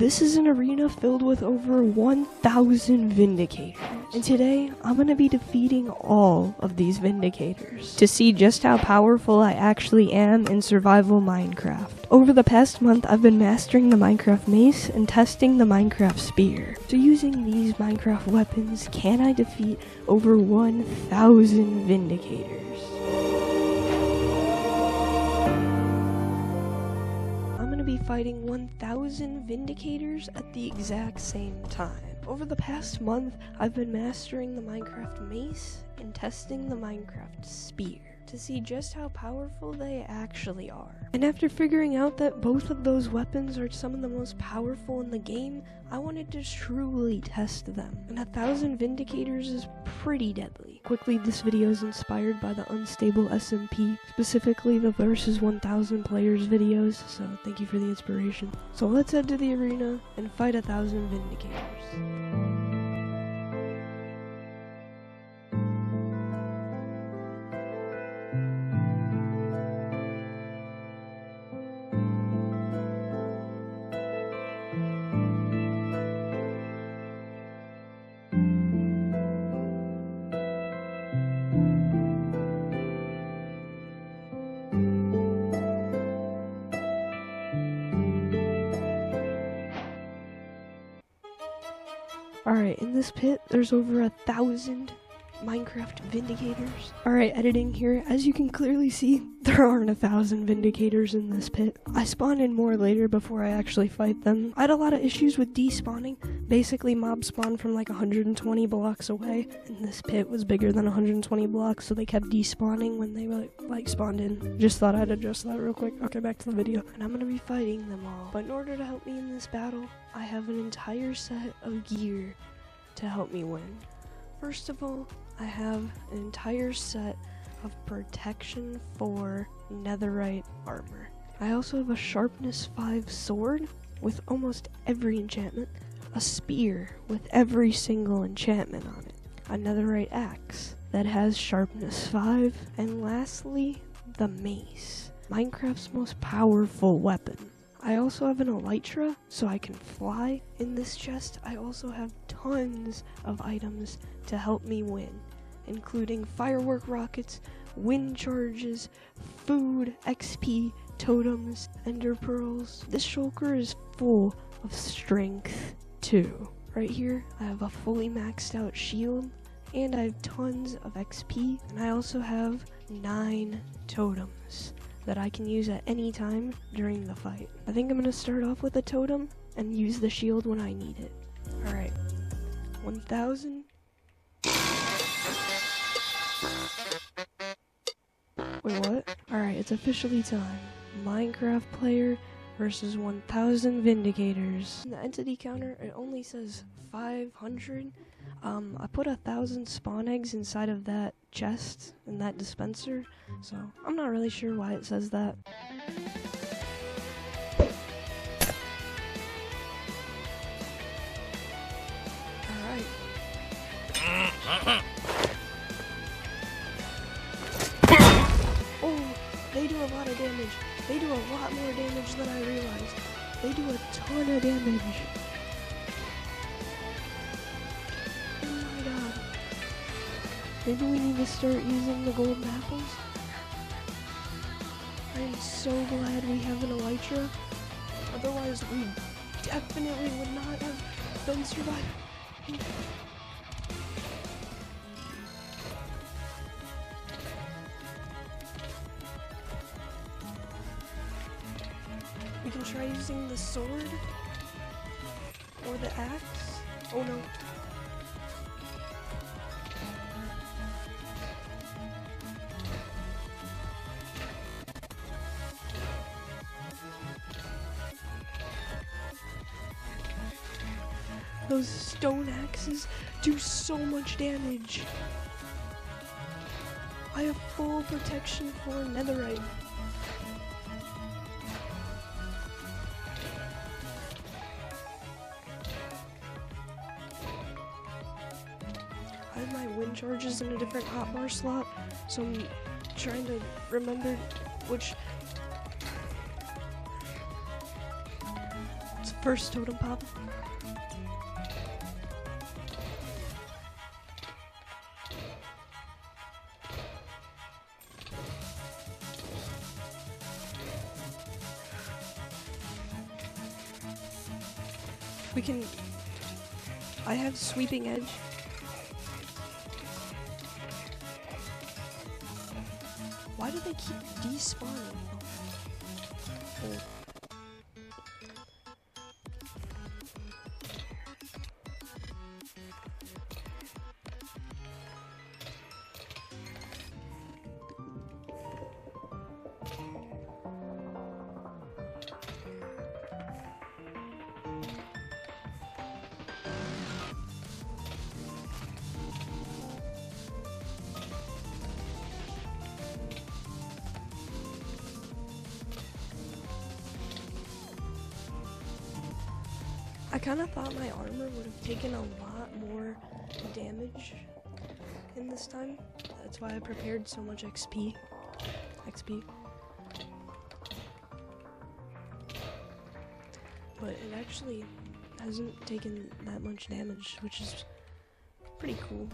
This is an arena filled with over 1,000 Vindicators, and today I'm going to be defeating all of these Vindicators to see just how powerful I actually am in survival Minecraft. Over the past month, I've been mastering the Minecraft mace and testing the Minecraft spear. So using these Minecraft weapons, can I defeat over 1,000 Vindicators? Be fighting 1,000 Vindicators at the exact same time. Over the past month, I've been mastering the Minecraft mace and testing the Minecraft spear to see just how powerful they actually are. And after figuring out that both of those weapons are some of the most powerful in the game, I wanted to truly test them. And 1,000 Vindicators is pretty deadly. Quickly, this video is inspired by the Unstable SMP, specifically the versus 1,000 players videos, so thank you for the inspiration. So let's head to the arena and fight 1,000 Vindicators. Alright, in this pit, there's over 1,000 Minecraft Vindicators. Alright, editing here. As you can clearly see, there aren't 1,000 Vindicators in this pit. I spawned in more later before I actually fight them. I had a lot of issues with despawning. Basically, mobs spawned from like 120 blocks away, and this pit was bigger than 120 blocks, so they kept despawning when they like spawned in. Just thought I'd address that real quick. Okay, back to the video. And I'm gonna be fighting them all. But in order to help me in this battle, I have an entire set of gear to help me win. First of all, I have an entire set of protection 4 netherite armor. I also have a sharpness 5 sword with almost every enchantment, a spear with every single enchantment on it, a netherite axe that has sharpness 5, and lastly, the mace, Minecraft's most powerful weapon. I also have an elytra, so I can fly. In this chest, I also have tons of items to help me win, including firework rockets, wind charges, food, XP, totems, ender pearls. This shulker is full of strength, too. Right here, I have a fully maxed out shield, and I have tons of XP, and I also have 9 totems that I can use at any time during the fight. I think I'm gonna start off with a totem and use the shield when I need it. Alright, 1,000. Wait, what? Alright, it's officially time. Minecraft player versus 1,000 Vindicators. In the entity counter, it only says 500. I put 1,000 spawn eggs inside of that chest in that dispenser, so I'm not really sure why it says that. Alright. Oh, they do a lot of damage. They do a lot more damage than I realized. They do a ton of damage. Maybe we need to start using the golden apples? I am so glad we have an elytra. Otherwise, we definitely would not have been surviving. We can try using the sword or the axe. Oh no. Those stone axes do so much damage. I have full protection for netherite. I have my wind charges in a different hotbar slot, so I'm trying to remember which First totem pop. We can... I have sweeping edge. Why do they keep despawning? Oh. I kind of thought my armor would have taken a lot more damage in this time. That's why I prepared so much XP. But it actually hasn't taken that much damage, which is pretty cool.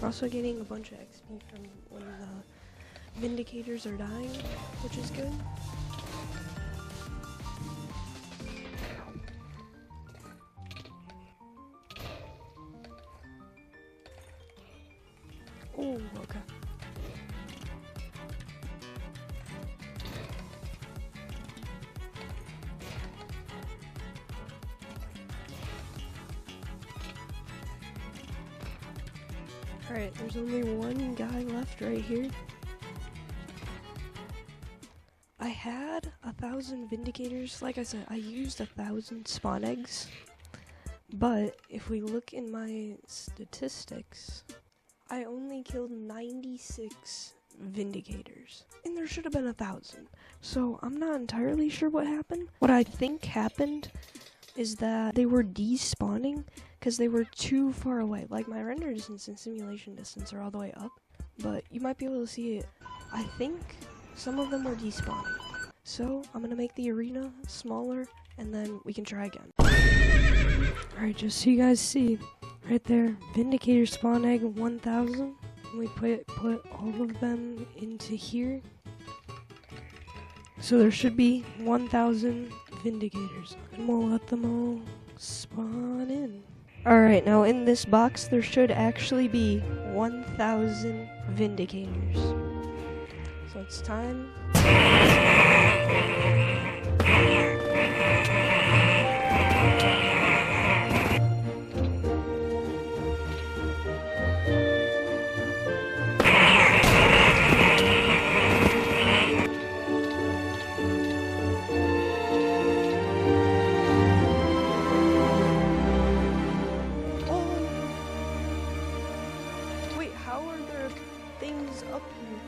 We're also getting a bunch of XP from when the Vindicators are dying, which is good. Oh, okay. Alright, there's only one guy left right here. I had 1,000 Vindicators. Like I said, I used 1,000 spawn eggs. But if we look in my statistics, I only killed 96 Vindicators. And there should have been 1,000. So I'm not entirely sure what happened. What I think happened is that they were despawning because they were too far away. Like my render distance and simulation distance are all the way up. But you might be able to see it. I think some of them were despawning. So I'm gonna make the arena smaller and then we can try again. Alright, just so you guys see, right there, Vindicator spawn egg 1,000. We put all of them into here. So there should be 1,000 Vindicators. And we'll let them all spawn in. Alright, now in this box there should actually be 1,000 Vindicators. So it's time. Wait, how are there things up here?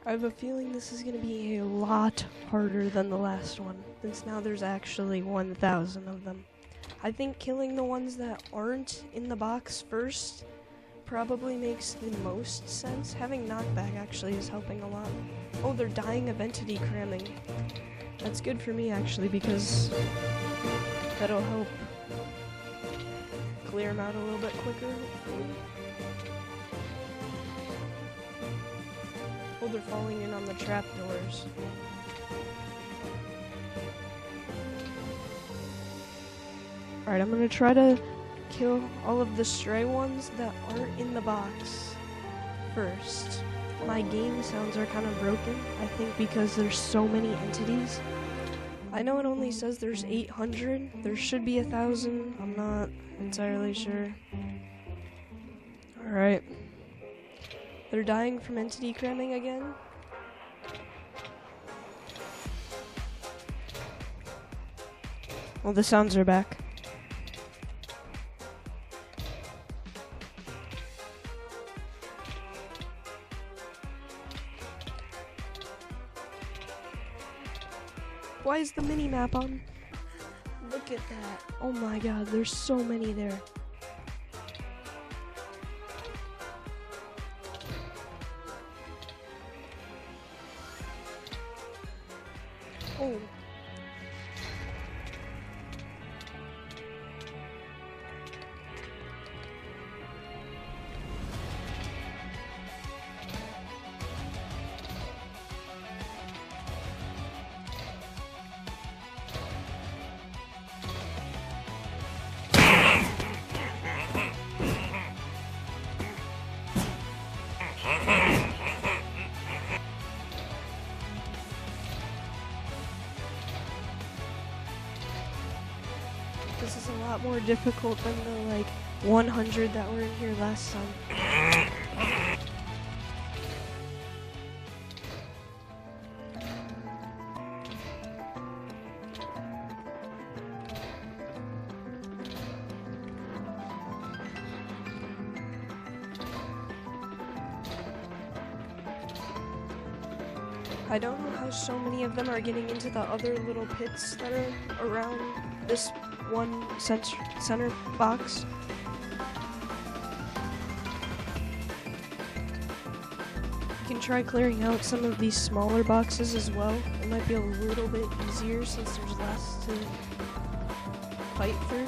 I have a feeling this is going to be a lot harder than the last one, since now there's actually 1,000 of them. I think killing the ones that aren't in the box first probably makes the most sense. Having knockback actually is helping a lot. Oh, they're dying of entity cramming. That's good for me actually, because that'll help clear them out a little bit quicker. Oh, they're falling in on the trapdoors. Alright, I'm gonna try to kill all of the stray ones that aren't in the box first. My game sounds are kind of broken, I think because there's so many entities. I know it only says there's 800. There should be 1,000. I'm not entirely sure. Alright. They're dying from entity cramming again. Well, the sounds are back. Why is the mini-map on? The Look at that. Oh my god, there's so many there. Oh. This is a lot more difficult than the like 100 that were in here last time. I don't know how so many of them are getting into the other little pits that are around this one center box. You can try clearing out some of these smaller boxes as well. It might be a little bit easier since there's less to fight through.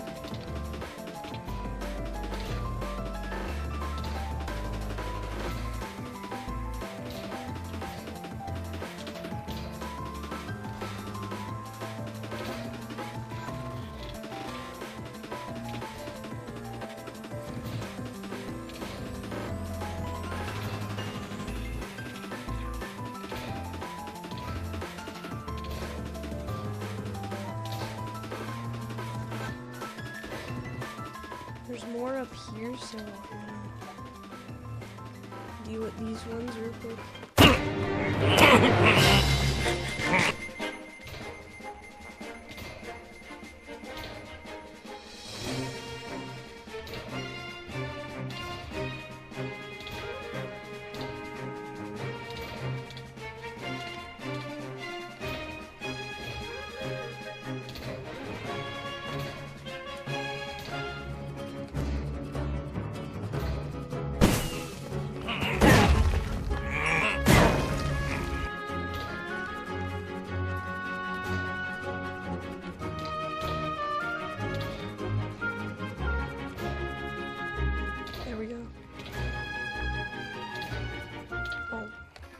There's more up here, so I'm gonna deal with these ones real quick.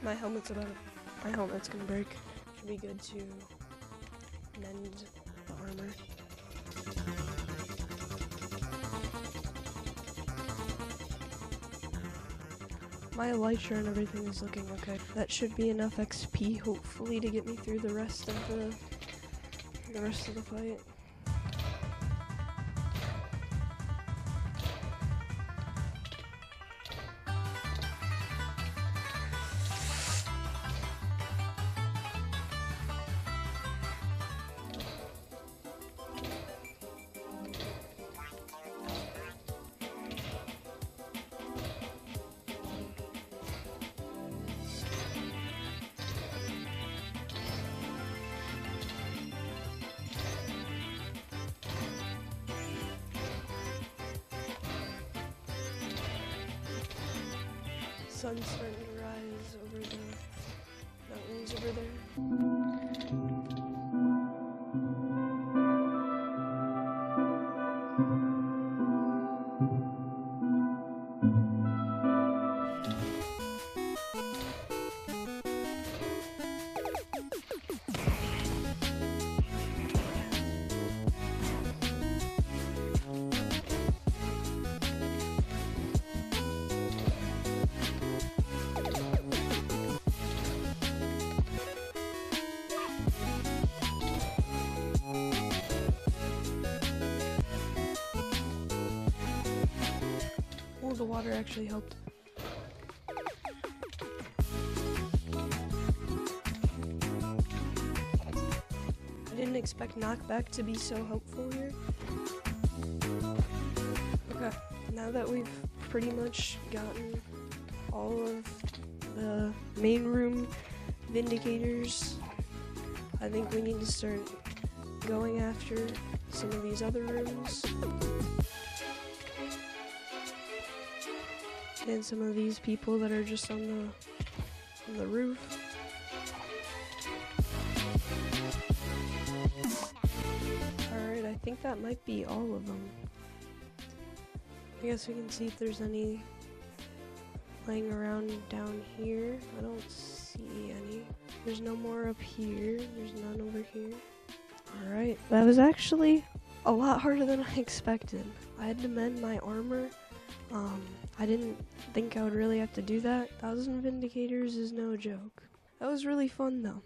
My helmet's gonna break. Should be good to mend the armor. My elytra and everything is looking okay. That should be enough XP, hopefully, to get me through the rest of the fight. Sun's starting to rise over the mountains over there. The water actually helped. I didn't expect knockback to be so helpful here. Okay, now that we've pretty much gotten all of the main room Vindicators, I think we need to start going after some of these other rooms. And some of these people that are just on the roof. Alright, I think that might be all of them. I guess we can see if there's any laying around down here. I don't see any. There's no more up here. There's none over here. Alright, that was actually a lot harder than I expected. I had to mend my armor. I didn't think I would really have to do that. 1,000 Vindicators is no joke. That was really fun though.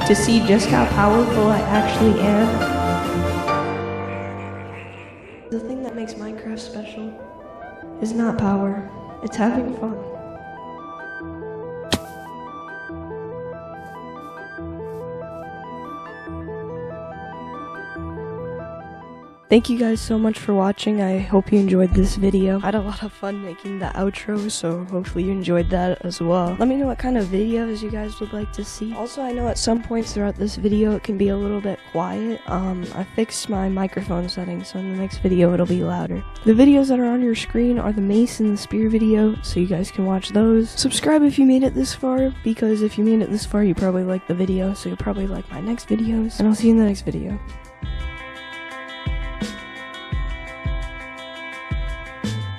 To see just how powerful I actually am. The thing that makes Minecraft special is not power, it's having fun. Thank you guys so much for watching. I hope you enjoyed this video. I had a lot of fun making the outro, so hopefully you enjoyed that as well. Let me know what kind of videos you guys would like to see. Also, I know at some points throughout this video it can be a little bit quiet. I fixed my microphone settings, so in the next video it'll be louder. The videos that are on your screen are the mace and the spear video, so you guys can watch those. Subscribe if you made it this far, because if you made it this far you probably like the video, so you'll probably like my next videos, and I'll see you in the next video.